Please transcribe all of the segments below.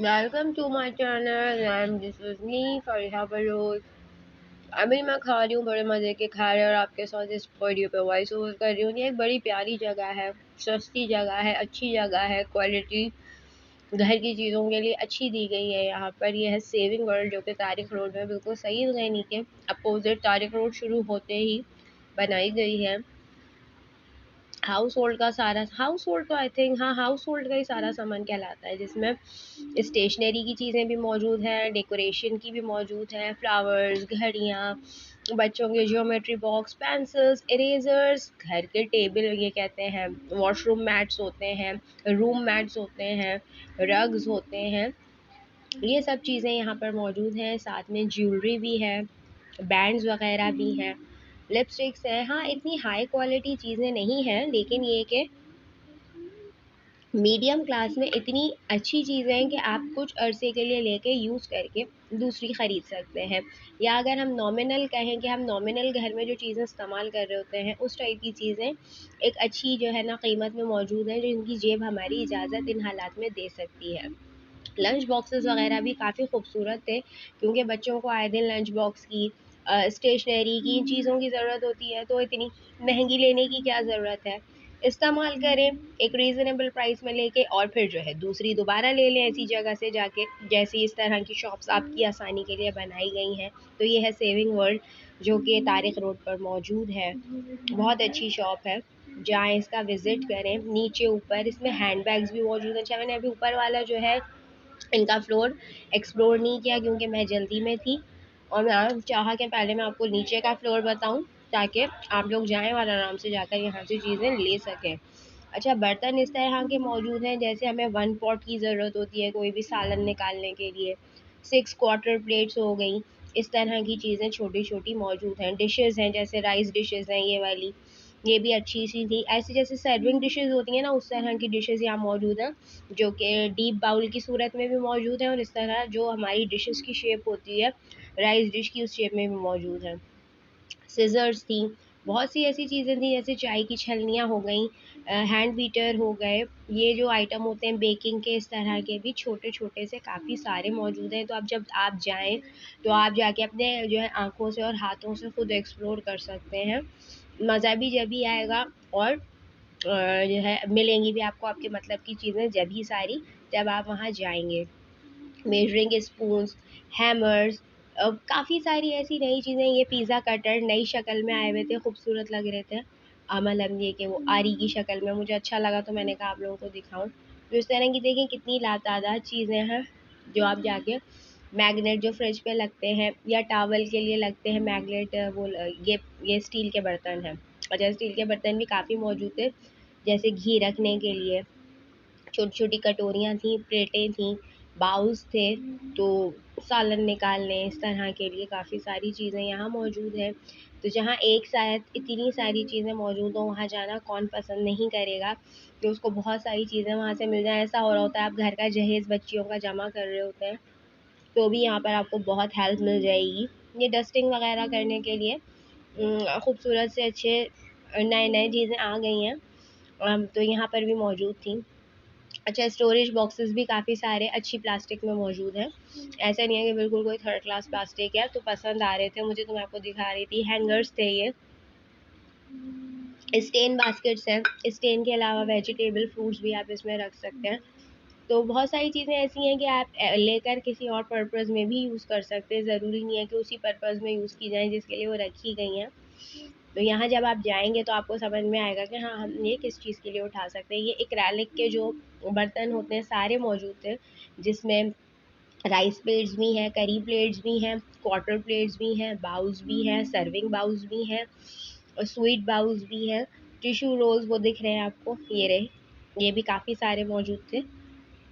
Welcome to my channel and this is me Fariha Baloch. अभी मैं खा रही हूँ, बड़े मज़े के खा रहे हैं और आपके साथ इस वीडियो पे वॉइस ओवर कर रही हूँ। ये एक बड़ी प्यारी जगह है, सस्ती जगह है, अच्छी जगह है, क्वालिटी घर की चीज़ों के लिए अच्छी दी गई है। यहाँ पर ये है सेविंग वर्ल्ड, जो कि तारिक रोड में बिल्कुल सही नहीं के अपोजिट तारिक रोड शुरू होते ही बनाई गई है। हाउस होल्ड का सारा हाउस होल्ड तो आई थिंक हाँ, हाउस होल्ड का ही सारा सामान कहलाता है, जिसमें स्टेशनरी की चीज़ें भी मौजूद हैं, डेकोरेशन की भी मौजूद है, फ्लावर्स, घड़ियाँ, बच्चों के ज्योमेट्री बॉक्स, पेंसिल्स, इरेजर्स, घर के टेबल ये कहते हैं, वॉशरूम मैट्स होते हैं, रूम मैट्स होते हैं, रग्स होते हैं, ये सब चीज़ें यहाँ पर मौजूद हैं। साथ में ज्वेलरी भी है, बैंड्स वगैरह भी हैं, लिपस्टिक्स हैं। हाँ, इतनी हाई क्वालिटी चीज़ें नहीं हैं, लेकिन ये कि मीडियम क्लास में इतनी अच्छी चीज़ें हैं कि आप कुछ अरसे के लिए लेके यूज़ करके दूसरी ख़रीद सकते हैं। या अगर हम नॉमिनल कहें कि हम नॉमिनल घर में जो चीज़ें इस्तेमाल कर रहे होते हैं, उस टाइप की चीज़ें एक अच्छी जो है ना कीमत में मौजूद हैं, जो इनकी जेब हमारी इजाज़त इन हालात में दे सकती है। लंच बॉक्सेस वगैरह भी काफ़ी खूबसूरत थे, क्योंकि बच्चों को आए दिन लंच बॉक्स की, स्टेशनरी की, इन चीज़ों की ज़रूरत होती है, तो इतनी महंगी लेने की क्या ज़रूरत है। इस्तेमाल करें एक रीज़नेबल प्राइस में लेके, और फिर जो है दूसरी दोबारा ले लें ऐसी जगह से जाके, जैसी इस तरह की शॉप्स आपकी आसानी के लिए बनाई गई हैं। तो ये है सेविंग वर्ल्ड, जो कि तारिक रोड पर मौजूद है। बहुत अच्छी शॉप है, जाएँ इसका विज़िट करें। नीचे ऊपर इसमें हैंड बैग्स भी मौजूद हैं। अच्छा, मैंने अभी ऊपर वाला जो है इनका फ्लोर एक्सप्लोर नहीं किया, क्योंकि मैं जल्दी में थी, और मैं चाहा कि पहले मैं आपको नीचे का फ्लोर बताऊं, ताकि आप लोग जाएं और आराम से जाकर यहाँ से चीज़ें ले सकें। अच्छा, बर्तन इस तरह के मौजूद हैं, जैसे हमें 1 पॉट की ज़रूरत होती है कोई भी सालन निकालने के लिए, 6 क्वार्टर प्लेट्स हो गई, इस तरह की चीज़ें छोटी छोटी मौजूद हैं। डिशेज़ हैं, जैसे राइस डिशेज़ हैं, ये वाली, ये भी अच्छी सी थी। ऐसी जैसे सर्विंग डिशेज़ होती हैं ना, उस तरह की डिशेज़ यहाँ मौजूद हैं, जो कि डीप बाउल की सूरत में भी मौजूद है, और इस तरह जो हमारी डिशेस की शेप होती है राइस डिश की, उस शेप में भी मौजूद है। सिजर्स थी, बहुत सी ऐसी चीज़ें थी, जैसे चाय की छलनियाँ हो गई, हैंड बीटर हो गए, ये जो आइटम होते हैं बेकिंग के, इस तरह के भी छोटे छोटे से काफ़ी सारे मौजूद हैं। तो अब जब आप जाएं, तो आप जाके अपने जो है आँखों से और हाथों से खुद एक्सप्लोर कर सकते हैं। मज़ा भी जब भी आएगा, और जो है मिलेंगी भी आपको आपके मतलब की चीज़ें जब ही सारी, जब आप वहाँ जाएंगे। मेजरिंग स्पून्स, हैमर्स, काफ़ी सारी ऐसी नई चीज़ें, ये पिज़्ज़ा कटर नई शक्ल में आए हुए थे, खूबसूरत लग रहे थे। मतलब ये कि वो आरी की शक्ल में, मुझे अच्छा लगा तो मैंने कहा आप लोगों को दिखाऊं। तो इस तरह की देखें कितनी लातादाद चीज़ें हैं, जो आप जाके मैग्नेट जो फ्रिज पे लगते हैं या टावल के लिए लगते हैं मैग्नेट, वो ये स्टील के बर्तन हैं। अच्छा, स्टील के बर्तन भी काफ़ी मौजूद थे, जैसे घी रखने के लिए छोटी छोटी कटोरियाँ थी, प्लेटें थी, बाउल्स थे, तो सालन निकालने इस तरह के लिए काफ़ी सारी चीज़ें यहाँ मौजूद हैं। तो जहाँ एक साथ इतनी सारी चीज़ें मौजूद हों, वहाँ जाना कौन पसंद नहीं करेगा कि उसको बहुत सारी चीज़ें वहाँ से मिल जाएँ। ऐसा हो रहा होता है आप घर का जहेज़ बच्चियों का जमा कर रहे होते हैं, तो भी यहाँ पर आपको बहुत हेल्प मिल जाएगी। ये डस्टिंग वगैरह करने के लिए खूबसूरत से अच्छे नए नए चीज़ें आ गई हैं, तो यहाँ पर भी मौजूद थी। अच्छा, स्टोरेज बॉक्सेस भी काफ़ी सारे अच्छी प्लास्टिक में मौजूद हैं, ऐसा नहीं है कि बिल्कुल कोई थर्ड क्लास प्लास्टिक है। तो पसंद आ रहे थे मुझे, तो मैं आपको दिखा रही थी। हैंगर्स थे, ये स्टेन बास्केट्स हैं, स्टेन के अलावा वेजिटेबल फ्रूट्स भी आप इसमें रख सकते हैं। तो बहुत सारी चीज़ें ऐसी हैं कि आप लेकर किसी और पर्पज़ में भी यूज़ कर सकते हैं, ज़रूरी नहीं है कि उसी पर्पज़ में यूज़ की जाए जिसके लिए वो रखी गई हैं। तो यहाँ जब आप जाएंगे तो आपको समझ में आएगा कि हाँ, हम ये किस चीज़ के लिए उठा सकते हैं। ये एक्रेलिक के जो बर्तन होते हैं सारे मौजूद थे, जिसमें राइस प्लेट्स भी हैं, करी प्लेट्स भी हैं, क्वार्टर प्लेट्स भी हैं, बाउल्स भी हैं, सर्विंग बाउल्स भी हैं, और स्वीट बाउल्स भी हैं। टिश्यू रोल्स वो दिख रहे हैं आपको, ये रहे, ये भी काफ़ी सारे मौजूद थे।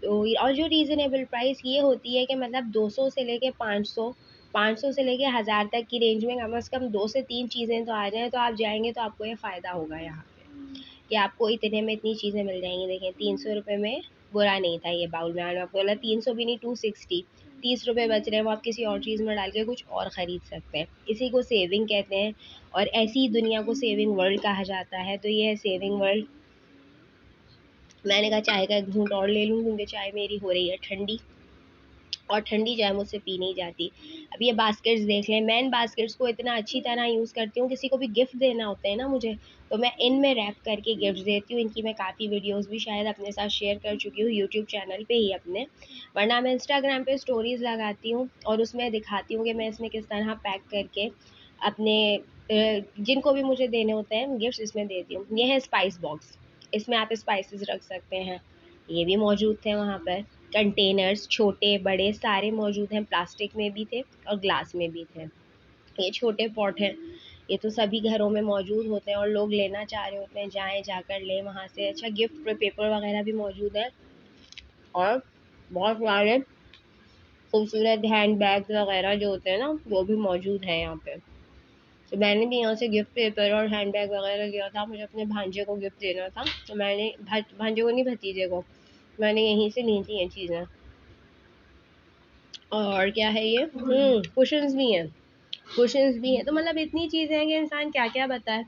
तो और जो रीज़नेबल प्राइस ये होती है कि मतलब 200 से लेके 500, 500 से लेके 1000 तक की रेंज में कम से कम 2 से 3 चीज़ें तो आ जाएँ, तो आप जाएँगे तो आपको ये फ़ायदा होगा यहाँ पे, कि आपको इतने में इतनी चीज़ें मिल जाएँगी। देखिए, 300 रुपये में बुरा नहीं था ये बाउल। मैंने आपको बोला 300 भी नहीं, 260, 30 रुपये बच रहे हैं, वो आप किसी और चीज़ में डाल के कुछ और ख़रीद सकते हैं। इसी को सेविंग कहते हैं, और ऐसी ही दुनिया को सेविंग वर्ल्ड कहा जाता है। तो ये है सेविंग वर्ल्ड। मैंने कहा चाय का एक घूंट और ले लूँ, क्योंकि चाय मेरी हो रही है ठंडी। और ठंडी चाय मुझसे पी नहीं जाती। अब ये बास्केट्स देख लें, मैं इन बास्केट्स को इतना अच्छी तरह यूज़ करती हूँ, किसी को भी गिफ्ट देना होता है ना मुझे, तो मैं इनमें रैप करके गिफ्ट देती हूँ। इनकी मैं काफ़ी वीडियोस भी शायद अपने साथ शेयर कर चुकी हूँ यूट्यूब चैनल पे ही अपने, वरना मैं इंस्टाग्राम पे स्टोरीज लगाती हूँ और उसमें दिखाती हूँ कि मैं इसमें किस तरह पैक करके अपने जिनको भी मुझे देने होते हैं गिफ्ट इसमें देती हूँ। ये है स्पाइस बॉक्स, इसमें आप स्पाइसेस रख सकते हैं, ये भी मौजूद थे वहाँ पर। कंटेनर्स छोटे बड़े सारे मौजूद हैं, प्लास्टिक में भी थे और ग्लास में भी थे। ये छोटे पॉट हैं, ये तो सभी घरों में मौजूद होते हैं और लोग लेना चाह रहे होते हैं, जाएँ जाकर लें वहाँ से। अच्छा, गिफ्ट पेपर वगैरह भी मौजूद है और बहुत सारे खूबसूरत हैंड बैग्स वगैरह जो होते हैं ना वो भी मौजूद हैं यहाँ पे। तो मैंने भी यहाँ से गिफ्ट पेपर और हैंड बैग वगैरह लिया था, मुझे अपने भांजे को गिफ्ट देना था, तो मैंने भांजे को नहीं भतीजे को, मैंने यहीं से ली थी ये चीज़ें। और क्या है ये, कुशन्स भी हैं, कुशन्स भी हैं। तो मतलब इतनी चीज़ें हैं कि इंसान क्या क्या बताए।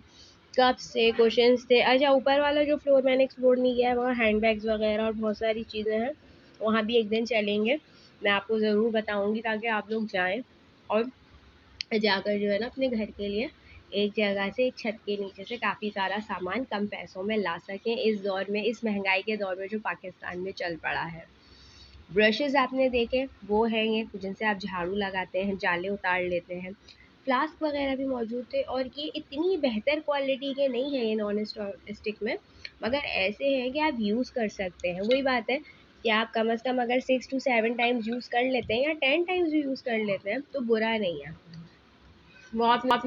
कप्स थे, कुशन्स थे। अच्छा, ऊपर वाला जो फ्लोर मैंने एक्सप्लोर नहीं किया है वहाँ हैंड बैग्स वगैरह और बहुत सारी चीज़ें हैं, वहाँ भी एक दिन चलेंगे, मैं आपको ज़रूर बताऊँगी ताकि आप लोग जाएँ और जाकर जो है ना अपने घर के लिए एक जगह से, एक छत के नीचे से काफ़ी सारा सामान कम पैसों में ला सकें इस दौर में, इस महंगाई के दौर में जो पाकिस्तान में चल पड़ा है। ब्रशेज़ आपने देखे, वो हैं ये जिनसे आप झाड़ू लगाते हैं, जाले उतार लेते हैं। फ्लास्क वगैरह भी मौजूद थे और ये इतनी बेहतर क्वालिटी के नहीं है ये नॉन स्टिक में, मगर ऐसे हैं कि आप यूज़ कर सकते हैं। वही बात है कि आप कम से कम अगर 6 to 7 टाइम्स यूज़ कर लेते हैं या 10 टाइम्स भी यूज़ कर लेते हैं तो बुरा नहीं है। बहुत